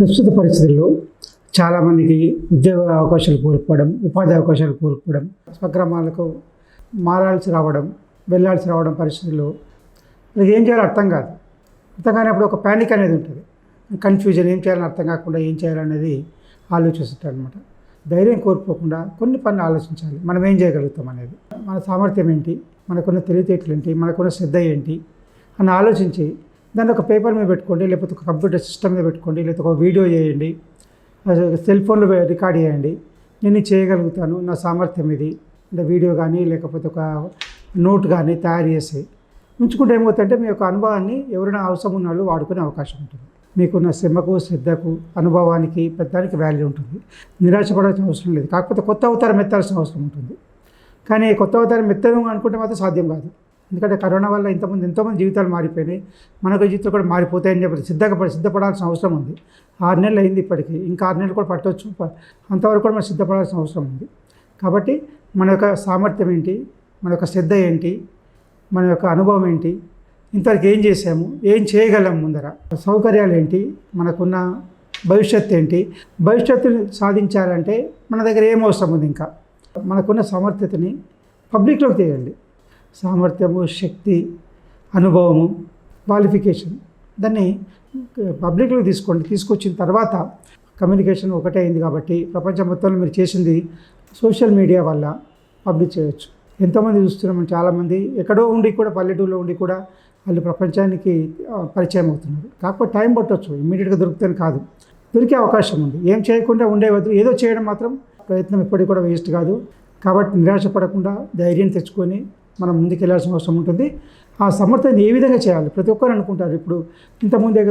ప్రస్తుత పరిస్థితుల్లో చాలామందికి ఉద్యోగ అవకాశాలు కోల్పోవడం, ఉపాధి అవకాశాలు కోల్పోవడం, స్వగ్రామాలకు మారాల్సి రావడం, వెళ్ళాల్సి రావడం పరిస్థితుల్లో అది ఏం చేయాలో అర్థం కాదు. అర్థం కానప్పుడు ఒక ప్యానిక్ అనేది ఉంటుంది. కన్ఫ్యూజన్, ఏం చేయాలని అర్థం కాకుండా ఏం చేయాలనేది ఆలోచిస్తుంటారు అనమాట. ధైర్యం కోల్పోకుండా కొన్ని పనులు ఆలోచించాలి. మనం ఏం చేయగలుగుతాం అనేది, మన సామర్థ్యం ఏంటి, మనకున్న తెలివితేటలు ఏంటి, మనకున్న శ్రద్ధ ఏంటి అని ఆలోచించి దాన్ని ఒక పేపర్ మీద పెట్టుకోండి, లేకపోతే ఒక కంప్యూటర్ సిస్టమ్ మీద పెట్టుకోండి, లేకపోతే ఒక వీడియో చేయండి, సెల్ ఫోన్లో రికార్డ్ చేయండి. నేను ఇది చేయగలుగుతాను, నా సామర్థ్యం ఇది అంటే వీడియో కానీ లేకపోతే ఒక నోట్ కానీ తయారు చేసి ఉంచుకుంటే ఏమవుతుందంటే మీ యొక్క అనుభవాన్ని ఎవరైనా అవసరం ఉన్న వాళ్ళు వాడుకునే అవకాశం ఉంటుంది. మీకున్న శ్రమకు, శ్రద్ధకు, అనుభవానికి పెద్దానికి వాల్యూ ఉంటుంది. నిరాశపడాల్సిన అవసరం లేదు. కాకపోతే కొత్త అవతారం ఎత్తాల్సిన అవసరం ఉంటుంది. కానీ కొత్త అవతారం ఎత్తడం అనుకుంటే మాత్రం సాధ్యం కాదు. ఎందుకంటే కరోనా వల్ల ఎంతోమంది జీవితాలు మారిపోయినాయి, మనకు జీవితాలు కూడా మారిపోతాయని చెప్పి సిద్ధపడాల్సిన అవసరం ఉంది. 6 నెలలు అయింది ఇప్పటికీ, ఇంకా 6 నెలలు కూడా పట్టవచ్చు. అంతవరకు కూడా మనం సిద్ధపడాల్సిన అవసరం ఉంది. కాబట్టి మన యొక్క సామర్థ్యం ఏంటి, మన యొక్క శ్రద్ధ ఏంటి, మన యొక్క అనుభవం ఏంటి, ఇంతవరకు ఏం చేసాము, ఏం చేయగలం, ముందర సౌకర్యాలు ఏంటి, మనకున్న భవిష్యత్తు ఏంటి, భవిష్యత్తుని సాధించాలంటే మన దగ్గర ఏం అవసరం ఉంది, ఇంకా మనకున్న సమర్థతని పబ్లిక్లోకి తీయండి. సామర్థ్యము, శక్తి, అనుభవము, క్వాలిఫికేషన్ దాన్ని పబ్లిక్లోకి తీసుకోండి. తీసుకొచ్చిన తర్వాత కమ్యూనికేషన్ ఒకటే అయింది కాబట్టి ప్రపంచం మొత్తంలో మీరు చేసింది సోషల్ మీడియా వల్ల పబ్లిక్ చేయొచ్చు. ఎంతోమంది చూస్తున్నాం, చాలామంది ఎక్కడో ఉండి కూడా, పల్లెటూరులో ఉండి కూడా వాళ్ళు ప్రపంచానికి పరిచయం అవుతున్నారు. కాకపోతే టైం పట్టవచ్చు, ఇమ్మీడియట్గా దొరుకుతుంది కాదు, దొరికే అవకాశం ఉంది. ఏం చేయకుండా ఉండే వద్దు, ఏదో చేయడం మాత్రం ప్రయత్నం ఎప్పటికీ కూడా వేస్ట్ కాదు. కాబట్టి నిరాశపడకుండా ధైర్యం తెచ్చుకొని మనం ముందుకు వెళ్ళాల్సిన అవసరం ఉంటుంది. ఆ సమర్థతని ఏ విధంగా చేయాలి, ప్రతి ఒక్కరు అనుకుంటారు. ఇప్పుడు ఇంతకుముందే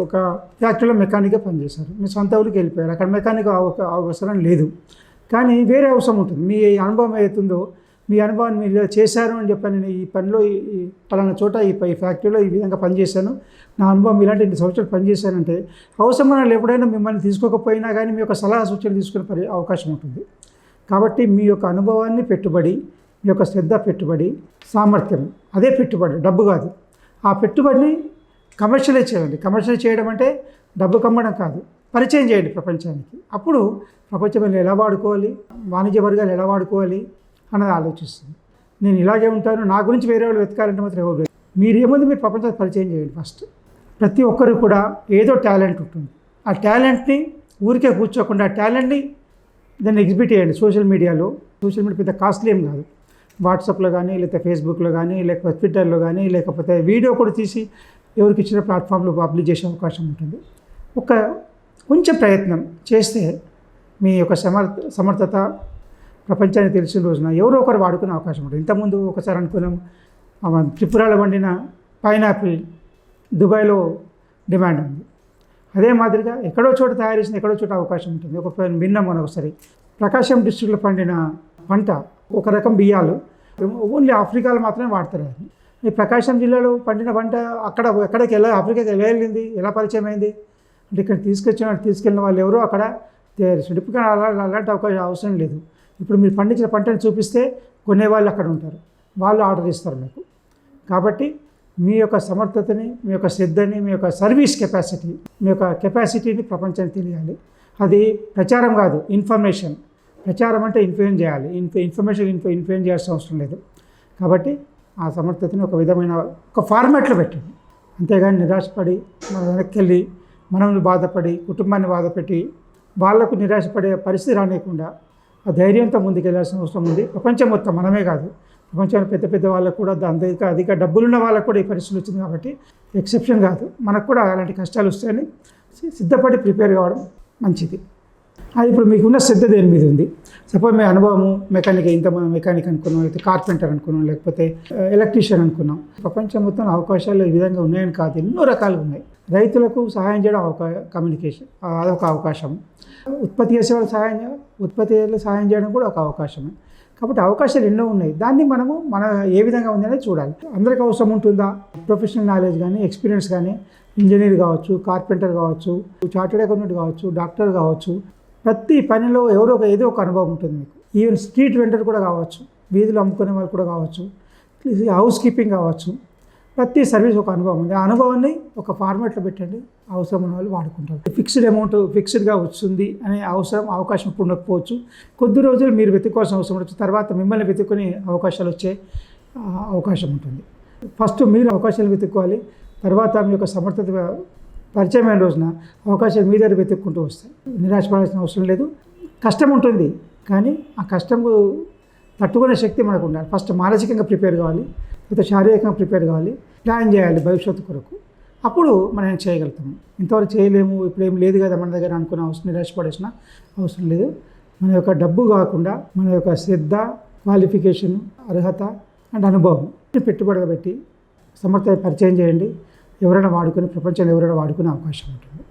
ఒక ఫ్యాక్టరీలో మెకానిక్గా పనిచేశారు, మీ సొంత ఊరికి వెళ్ళిపోయారు, అక్కడ మెకానిక్ అవసరం లేదు, కానీ వేరే అవసరం ఉంటుంది. మీ అనుభవం ఏదైతుందో, మీ అనుభవాన్ని మీరు చేశారు అని చెప్పాను, నేను ఈ పనిలో ఈ పలానా చోట ఈ ఫ్యాక్టరీలో ఈ విధంగా పనిచేశాను, నా అనుభవం ఇలాంటి 2 సంవత్సరాలు పనిచేశానంటే అవసరమైన వాళ్ళు ఎప్పుడైనా మిమ్మల్ని తీసుకోకపోయినా కానీ మీ యొక్క సలహా సూచనలు తీసుకునే అవకాశం ఉంటుంది. కాబట్టి మీ యొక్క అనుభవాన్ని పెట్టుబడి, మీ యొక్క శ్రద్ధ పెట్టుబడి, సామర్థ్యం అదే పెట్టుబడి, డబ్బు కాదు. ఆ పెట్టుబడిని కమర్షియలైజ్ చేయండి. కమర్షియలైజ్ చేయడం అంటే డబ్బు కమ్మడం కాదు, పరిచయం చేయండి ప్రపంచానికి. అప్పుడు ప్రపంచంలో ఎలా వాడుకోవాలి, వాణిజ్య వర్గాలు ఎలా వాడుకోవాలి అన్నది ఆలోచిస్తుంది. నేను ఇలాగే ఉంటాను, నా గురించి వేరే వాళ్ళు వెతకాలంటే మాత్రం ఎవరు లేదు. మీరేముంది, మీరు ప్రపంచానికి పరిచయం చేయండి. ఫస్ట్ ప్రతి ఒక్కరు కూడా ఏదో టాలెంట్ ఉంటుంది. ఆ టాలెంట్ని ఊరికే కూర్చోకుండా ఆ టాలెంట్ని దాన్ని ఎగ్జిబిట్ చేయండి. సోషల్ మీడియా పెద్ద కాస్ట్లీ ఏం కాదు. వాట్సాప్లో కానీ, లేకపోతే ఫేస్బుక్లో కానీ, లేకపోతే ట్విట్టర్లో కానీ, లేకపోతే వీడియో కూడా తీసి ఎవరికి ఇచ్చిన ప్లాట్ఫామ్లో పబ్లిష్ చేసే అవకాశం ఉంటుంది. కొంచెం ప్రయత్నం చేస్తే మీ యొక్క సమర్థత ప్రపంచానికి తెలిసిన రోజున ఎవరో ఒకరు వాడుకునే అవకాశం ఉంటుంది. ఇంతకుముందు ఒకసారి అనుకున్నాం, త్రిపురలో వండిన పైనాపిల్ దుబాయ్లో డిమాండ్ ఉంది. అదే మాదిరిగా ఎక్కడో చోట తయారు చేసిన ఎక్కడో చోట అవకాశం ఉంటుంది. విన్నాం మనం ఒకసారి, ప్రకాశం డిస్ట్రిక్ట్లో పండిన పంట, ఒక రకం బియ్యాలు ఓన్లీ ఆఫ్రికాలో మాత్రమే వాడతారు. ఈ ప్రకాశం జిల్లాలో పండిన పంట ఎక్కడికి ఆఫ్రికాకి ఎలా వెళ్ళింది, ఎలా పరిచయం అయింది అంటే ఇక్కడ తీసుకెళ్ళిన వాళ్ళు ఎవరో అక్కడ తయారు చేసి, ఇప్పుడు అలాంటి అవసరం లేదు. ఇప్పుడు మీరు పండించిన పంటను చూపిస్తే కొనేవాళ్ళు అక్కడ ఉంటారు, వాళ్ళు ఆర్డర్ ఇస్తారు మీకు. కాబట్టి మీ యొక్క సమర్థతని, మీ యొక్క శ్రద్ధని, మీ యొక్క సర్వీస్ కెపాసిటీ, మీ యొక్క కెపాసిటీని ప్రపంచానికి తెలియాలి. అది ప్రచారం కాదు, ఇన్ఫర్మేషన్. ప్రచారం అంటే ఇన్ఫ్లుయెన్స్ చేయాలి, ఇన్ఫర్మేషన్ ఇన్ఫ్లుయెన్స్ చేయాల్సిన అవసరం లేదు. కాబట్టి ఆ సమర్థతని ఒక విధమైన ఒక ఫార్మాట్లో పెట్టండి. అంతేగాని నిరాశపడి మన వెనక్కి వెళ్ళి మనల్ని బాధపడి, కుటుంబాన్ని బాధపెట్టి వాళ్లకు నిరాశపడే పరిస్థితి రానియకుండా ఆ ధైర్యంతో ముందుకెళ్లాల్సిన అవసరం ఉంది. ప్రపంచం మొత్తం, మనమే కాదు, ప్రపంచంలో పెద్ద వాళ్ళకు కూడా, అధిక డబ్బులున్న వాళ్ళకు కూడా ఈ పరిస్థితులు వచ్చింది కాబట్టి ఎక్సెప్షన్ కాదు. మనకు కూడా అలాంటి కష్టాలు వస్తాయని సిద్ధపడి ప్రిపేర్ కావడం మంచిది. అది ఇప్పుడు మీకున్న శ్రద్ధ దేని మీద ఉంది. సపోజ్ మీ అనుభవము మెకానిక్ అనుకున్నాం, లేకపోతే కార్పెంటర్ అనుకున్నాం, లేకపోతే ఎలక్ట్రీషియన్ అనుకున్నాం. ప్రపంచం మొత్తం అవకాశాలు ఈ విధంగా ఉన్నాయని కాదు, ఎన్నో రకాలు ఉన్నాయి. రైతులకు సహాయం చేయడం కమ్యూనికేషన్, అదొక అవకాశం. ఉత్పత్తి సహాయం చేయడం కూడా ఒక అవకాశమే. కాబట్టి అవకాశాలు ఎన్నో ఉన్నాయి. దాన్ని మన ఏ విధంగా ఉంది అనేది చూడాలి. అందరికీ అవసరం ఉంటుందా? ప్రొఫెషనల్ నాలెడ్జ్ కానీ, ఎక్స్పీరియన్స్ కానీ, ఇంజనీర్ కావచ్చు, కార్పెంటర్ కావచ్చు, చార్టెడ్ అకౌంటెంట్ కావచ్చు, డాక్టర్ కావచ్చు, ప్రతి పనిలో ఏదో ఒక అనుభవం ఉంటుంది మీకు. ఈవెన్ స్ట్రీట్ వెండర్ కూడా కావచ్చు, వీధులు అమ్ముకునే వాళ్ళు కూడా కావచ్చు, హౌస్ కీపింగ్ కావచ్చు, ప్రతి సర్వీస్ ఒక అనుభవం ఉంది. ఆ అనుభవాన్ని ఒక ఫార్మాట్లో పెట్టండి, అవసరం ఉన్న వాళ్ళు వాడుకుంటారు. ఫిక్స్డ్ అమౌంట్ ఫిక్స్డ్గా వస్తుంది అనే అవకాశం ఇప్పుడు ఉండకపోవచ్చు. కొద్ది రోజులు మీరు వెతుక్కోవాల్సిన అవసరం ఉండొచ్చు. తర్వాత మిమ్మల్ని వెతుక్కునే అవకాశాలు వచ్చే అవకాశం ఉంటుంది. ఫస్ట్ మీరు అవకాశాలు వెతుక్కోవాలి. తర్వాత మీ యొక్క సమర్థత పరిచయమైన రోజున అవకాశాలు మీ దగ్గర వెతుక్కుంటూ వస్తాయి. నిరాశపడాల్సిన అవసరం లేదు. కష్టం ఉంటుంది, కానీ ఆ కష్టంకు తట్టుకునే శక్తి మనకు ఉండాలి. ఫస్ట్ మానసికంగా ప్రిపేర్ కావాలి, లేకపోతే శారీరకంగా ప్రిపేర్ కావాలి, ప్లాన్ చేయాలి భవిష్యత్తు కొరకు. అప్పుడు మనం చేయగలుగుతాము. ఇంతవరకు చేయలేము, ఇప్పుడు ఏం లేదు కదా మన దగ్గర అనుకున్న అవసరం, నిరాశపడాల్సిన అవసరం లేదు. మన యొక్క డబ్బు కాకుండా మన యొక్క శ్రద్ధ, క్వాలిఫికేషన్, అర్హత అండ్ అనుభవం పెట్టుబడిగా పెట్టి సమర్థత పరిచయం చేయండి. ఎవరైనా వాడుకొని, ప్రపంచంలో ఎవరైనా వాడుకునే అవకాశం ఉంటుంది.